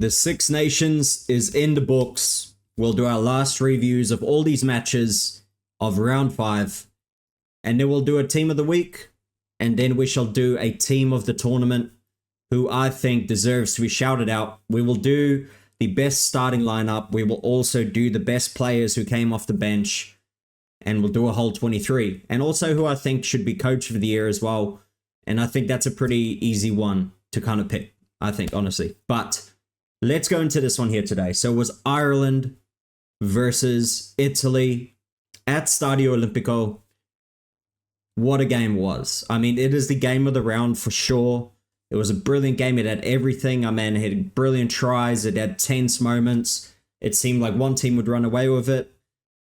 The Six Nations is in the books. We'll do our last reviews of all these matches of round 5. And then we'll do a team of the week. And then we shall do a team of the tournament who I think deserves to be shouted out. We will do the best starting lineup. We will also do the best players who came off the bench. And we'll do a whole 23. And also who I think should be coach of the year as well. And I think that's a pretty easy one to kind of pick, I think, honestly. But let's go into this one here today. So it was Ireland versus Italy at Stadio Olimpico. What a game it was. I mean, it is the game of the round for sure. It was a brilliant game. It had everything. I mean, it had brilliant tries. It had tense moments. It seemed like one team would run away with it.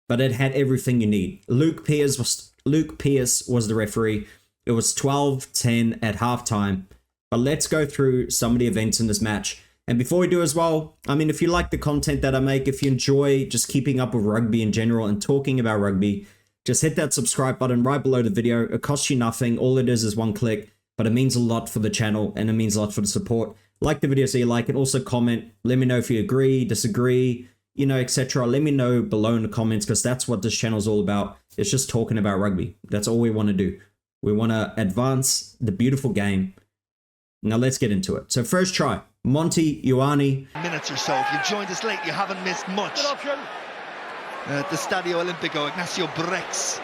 But it had everything you need. Luke Pearce was the referee. It was 12-10 at halftime. But let's go through some of the events in this match. And before we do as well, I mean, if you like the content that I make, if you enjoy just keeping up with rugby in general and talking about rugby, just hit that subscribe button right below the video. It costs you nothing. All it is one click, but it means a lot for the channel and it means a lot for the support. Like the video so you like it. Also comment. Let me know if you agree, disagree, you know, etc. Let me know below in the comments because that's what this channel is all about. It's just talking about rugby. That's all we want to do. We want to advance the beautiful game. Now let's get into it. So first try, Monty Ioane. Minutes or so. If you've joined us late, you haven't missed much. At the Stadio Olimpico, Ignacio Brex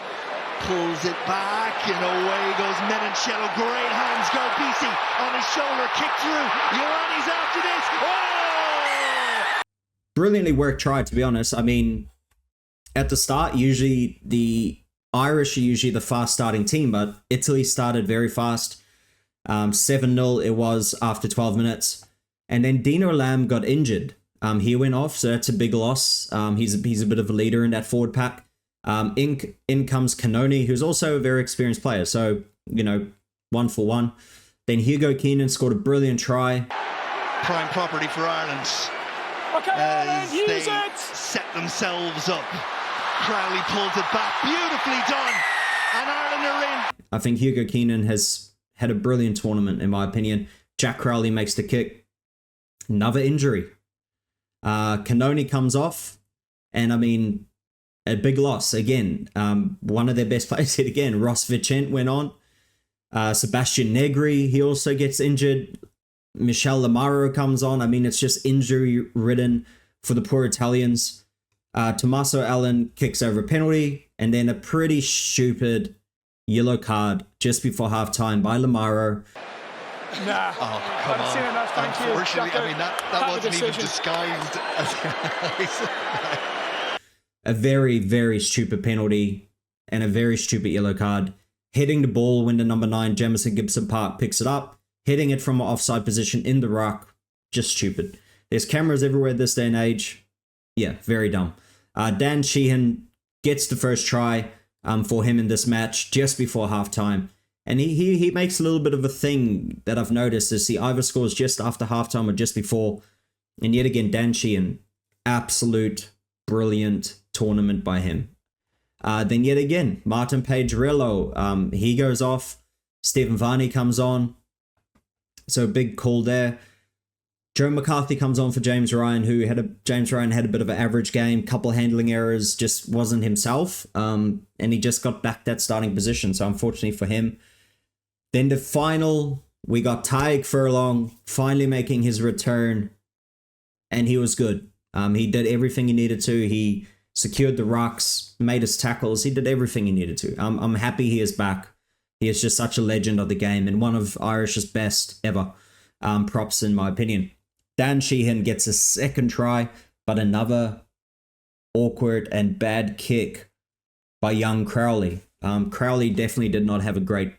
pulls it back, and away goes Menoncello. Great hands go BC on his shoulder, kick through. Ioane's after this. Oh! Brilliantly worked try, to be honest. I mean, at the start, usually the Irish are usually the fast starting team, but Italy started very fast. 7-0 it was after 12 minutes. And then Dino Lamb got injured. He went off, so that's a big loss. He's a bit of a leader in that forward pack. In comes Cannoni, who's also a very experienced player. So, you know, 1 for 1. Then Hugo Keenan scored a brilliant try. Prime property for Ireland. Okay, as Ireland, they use it! set themselves up. Crowley pulls it back. Beautifully done. And Ireland are in. I think Hugo Keenan has had a brilliant tournament, in my opinion. Jack Crowley makes the kick. Another injury. Cannoni comes off. And, I mean, a big loss. Again, one of their best players hit again. Ross Vicent went on. Sebastian Negri, he also gets injured. Michel Lamaro comes on. I mean, it's just injury-ridden for the poor Italians. Tommaso Allen kicks over a penalty. And then a pretty stupid yellow card just before halftime by Lamaro. Nah. Oh, come on. Seen enough, thank you. Unfortunately, I mean, that wasn't even decision. disguised as... A very, very stupid penalty and a very stupid yellow card. Hitting the ball when the number 9, Jamison Gibson Park, picks it up. Hitting it from an offside position in the ruck. Just stupid. There's cameras everywhere this day and age. Yeah, very dumb. Dan Sheehan gets the first try for him in this match just before halftime. And he makes a little bit of a thing that I've noticed is he either scores just after halftime or just before. And yet again, Dan Sheehan, absolute brilliant tournament by him. Then yet again, Martin Pedrello, he goes off. Stephen Varney comes on. So big call there. Joe McCarthy comes on for James Ryan, James Ryan had a bit of an average game, couple handling errors, just wasn't himself. And he just got back that starting position. So unfortunately for him. Then the final, we got Tyke Furlong finally making his return. And he was good. He did everything he needed to. He secured the rucks, made his tackles. He did everything he needed to. I'm happy he is back. He is just such a legend of the game and one of Irish's best ever. Props in my opinion. Dan Sheehan gets a second try, but another awkward and bad kick by young Crowley. Crowley definitely did not have a great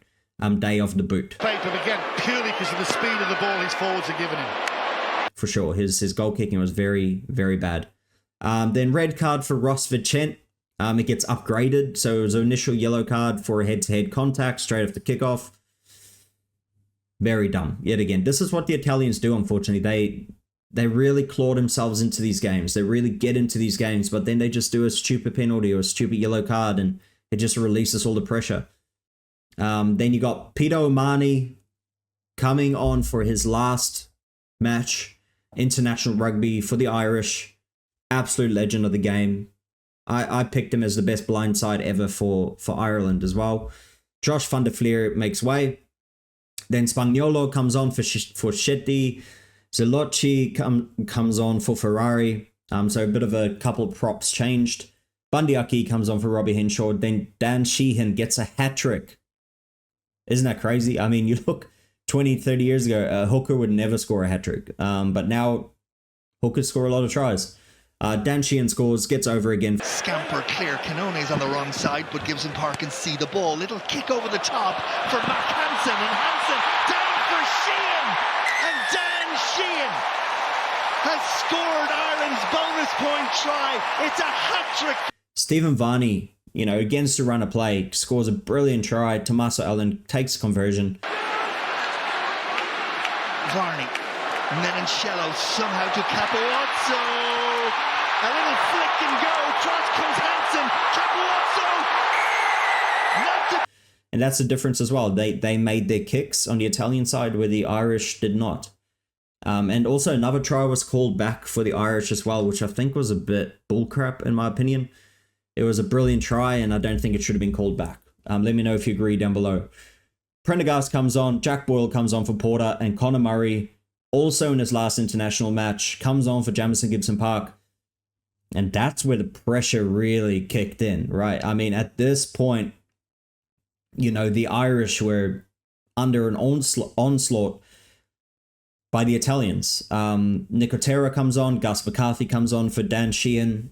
day off the boot. But again, purely because of the speed of the ball his forwards are giving him. For sure, his goal kicking was very, very bad. Then red card for Ross Vicent. It gets upgraded, so it was an initial yellow card for a head-to-head contact straight after kickoff. Very dumb. Yet again, this is what the Italians do, unfortunately. They really claw themselves into these games. They really get into these games, but then they just do a stupid penalty or a stupid yellow card, and it just releases all the pressure. Then you got Peter O'Mahony coming on for his last match, international rugby for the Irish. Absolute legend of the game. I picked him as the best blindside ever for Ireland as well. Josh van der Fleer makes way. Then Spagnuolo comes on for Shetty. Zalocci comes on for Ferrari. So a bit of a couple of props changed. Bundyaki comes on for Robbie Henshaw. Then Dan Sheehan gets a hat-trick. Isn't that crazy? I mean, you look 20, 30 years ago, a hooker would never score a hat-trick. But now hookers score a lot of tries. Dan Sheehan scores, gets over again. Scamper clear. Canone's on the wrong side, but Gibson Park can see the ball. Little kick over the top for Mac Hansen, and Hansen down for Sheehan. And Dan Sheehan has scored Ireland's bonus point try. It's a hat-trick. Stephen Varney, against the run of play, scores a brilliant try. Tommaso Allen takes conversion. Varney, Menoncello somehow to Capuozzo. A little flick and go. Cross comes Hansen. Capuozzo. And that's the difference as well. They made their kicks on the Italian side where the Irish did not. And also another try was called back for the Irish as well, which I think was a bit bullcrap in my opinion. It was a brilliant try and I don't think it should have been called back. Let me know if you agree down below. Prendergast comes on, Jack Boyle comes on for Porter, and Conor Murray, also in his last international match, comes on for Jamison Gibson Park. And that's where the pressure really kicked in, right? I mean, at this point, the Irish were under an onslaught by the Italians. Nicotera comes on, Gus McCarthy comes on for Dan Sheehan.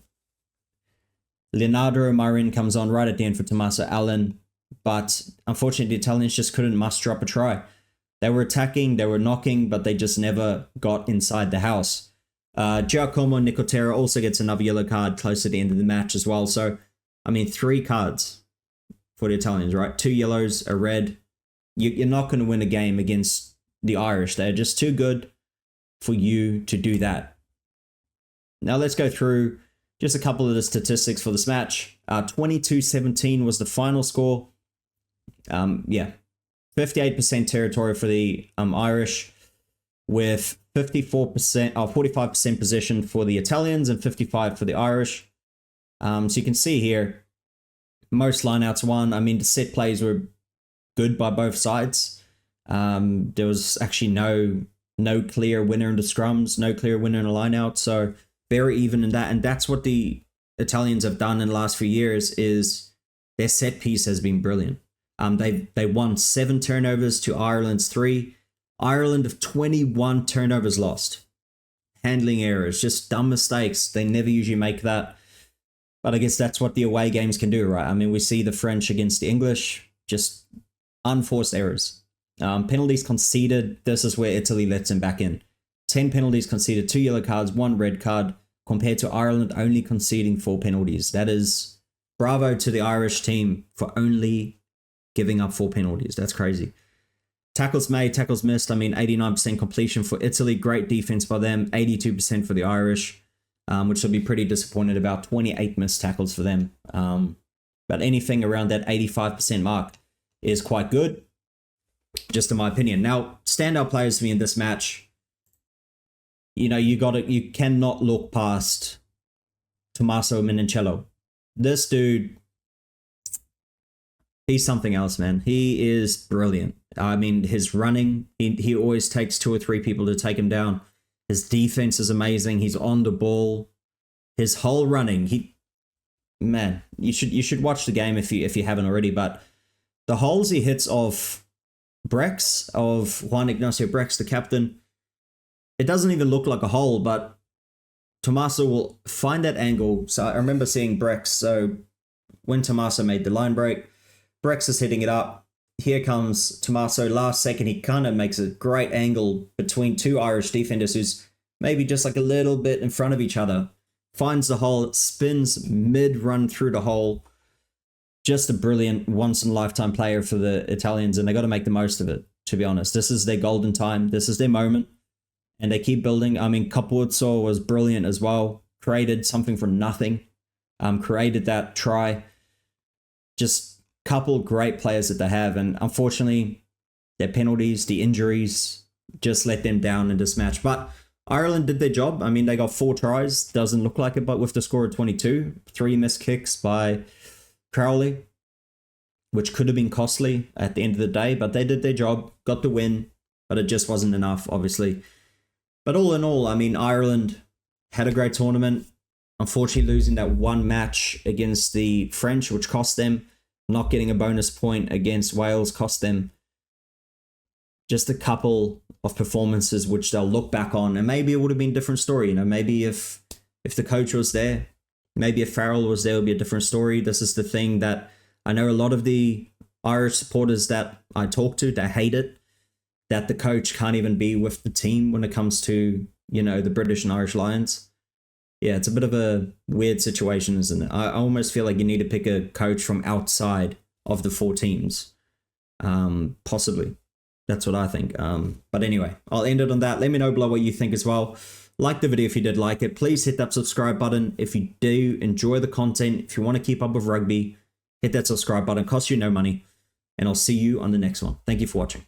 Leonardo Marin comes on right at the end for Tommaso Allen. But unfortunately, the Italians just couldn't muster up a try. They were attacking, they were knocking, but they just never got inside the house. Giacomo Nicotera also gets another yellow card close to the end of the match as well. So, 3 cards for the Italians, right? 2 yellows, a red. You're not going to win a game against the Irish. They're just too good for you to do that. Now let's go through just a couple of the statistics for this match. 22-17 was the final score. 58% territory for the Irish, with 45% possession for the Italians and 55% for the Irish. So you can see here, most lineouts won. The set plays were good by both sides. There was actually no clear winner in the scrums, no clear winner in the lineout. So very even in that. And that's what the Italians have done in the last few years, is their set piece has been brilliant. They won 7 turnovers to Ireland's 3. Ireland have 21 turnovers lost. Handling errors, just dumb mistakes. They never usually make that. But I guess that's what the away games can do, right? We see the French against the English, just unforced errors. Penalties conceded, this is where Italy lets them back in. 10 penalties conceded, 2 yellow cards, 1 red card, compared to Ireland only conceding 4 penalties. That is bravo to the Irish team for only giving up 4 penalties. That's crazy. Tackles made, tackles missed. 89% completion for Italy. Great defense by them. 82% for the Irish, which will be pretty disappointed about. 28 missed tackles for them. But anything around that 85% mark is quite good, just in my opinion. Now, standout players for me in this match, you cannot look past Tommaso Menoncello. This dude, he's something else, man. He is brilliant. His running, he always takes 2 or 3 people to take him down. His defense is amazing. He's on the ball. His whole running, you should watch the game if you haven't already. But the holes he hits of Brex, of Juan Ignacio Brex, the captain, it doesn't even look like a hole, but Tommaso will find that angle. So I remember seeing Brex. So when Tommaso made the line break, Brex is hitting it up. Here comes Tommaso. Last second, he kind of makes a great angle between 2 Irish defenders who's maybe just like a little bit in front of each other. Finds the hole, spins mid-run through the hole. Just a brilliant once-in-a-lifetime player for the Italians, and they got to make the most of it, to be honest. This is their golden time. This is their moment, and they keep building. Capuozzo was brilliant as well. Created something from nothing. Created that try. Just couple great players that they have, and unfortunately their penalties, the injuries just let them down in this match. But Ireland did their job. I mean, they got 4 tries. Doesn't look like it, but with the score of 22, 3 missed kicks by Crowley, which could have been costly at the end of the day, but they did their job, got the win, but it just wasn't enough, obviously. But all in all, I mean, Ireland had a great tournament. Unfortunately, losing that one match against the French, which cost them. Not getting a bonus point against Wales cost them just a couple of performances which they'll look back on, and maybe it would have been a different story. Maybe if the coach was there, maybe if Farrell was there, it would be a different story. This is the thing that I know a lot of the Irish supporters that I talk to, that hate it, that the coach can't even be with the team when it comes to, the British and Irish Lions. Yeah, it's a bit of a weird situation, isn't it? I almost feel like you need to pick a coach from outside of the 4 teams. Possibly. That's what I think. But anyway, I'll end it on that. Let me know below what you think as well. Like the video if you did like it. Please hit that subscribe button if you do enjoy the content. If you want to keep up with rugby, hit that subscribe button. Costs you no money. And I'll see you on the next one. Thank you for watching.